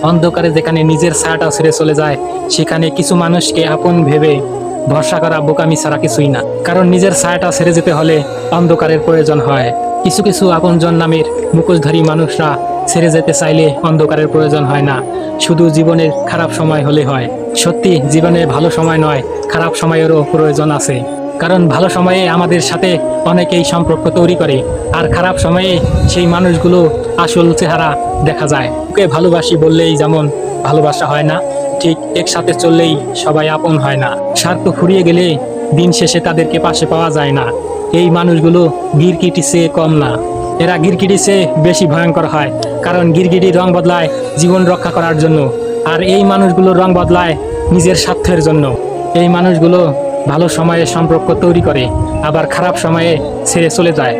অন্ধকারে যেখানে নিজের ছায়াটা ছেড়ে চলে যায়, সেখানে কিছু মানুষকে আপন ভেবে ভরসা করা বোকামি ছাড়া কিছুই না। কারণ নিজের ছায়াটা ছেড়ে যেতে হলে অন্ধকারের প্রয়োজন হয়। কিছু কিছু আপনজন নামের মুখোশধারী মানুষরা ছেড়ে যেতে চাইলে অন্ধকারের প্রয়োজন হয় না, শুধু জীবনের খারাপ সময় হলে হয়। সত্যি জীবনে ভালো সময় নয়, খারাপ সময়েরও প্রয়োজন আছে। কারণ ভালো সময়ে আমাদের সাথে অনেকেই সম্পর্ক তৈরি করে, আর খারাপ সময়ে সেই মানুষগুলো আসল চেহারা দেখা যায়। ওকে ভালোবাসি বললেই যেমন ভালোবাসা হয় না, ঠিক একসাথে চললেই সবাই আপন হয় না। স্বার্থ ফুরিয়ে গেলে দিন শেষে তাদেরকে পাশে পাওয়া যায় না। এই মানুষগুলো গিরগিটি চেয়ে কম না, এরা গিরগিটি চেয়ে বেশি ভয়ঙ্কর হয়। কারণ গিরগিটির রং বদলায় জীবন রক্ষা করার জন্য, আর এই মানুষগুলোর রং বদলায় নিজের স্বার্থের জন্য। এই মানুষগুলো ভালো সময়ে সম্পর্ক তৈরি করে, আবার খারাপ সময়ে ছেড়ে চলে যায়।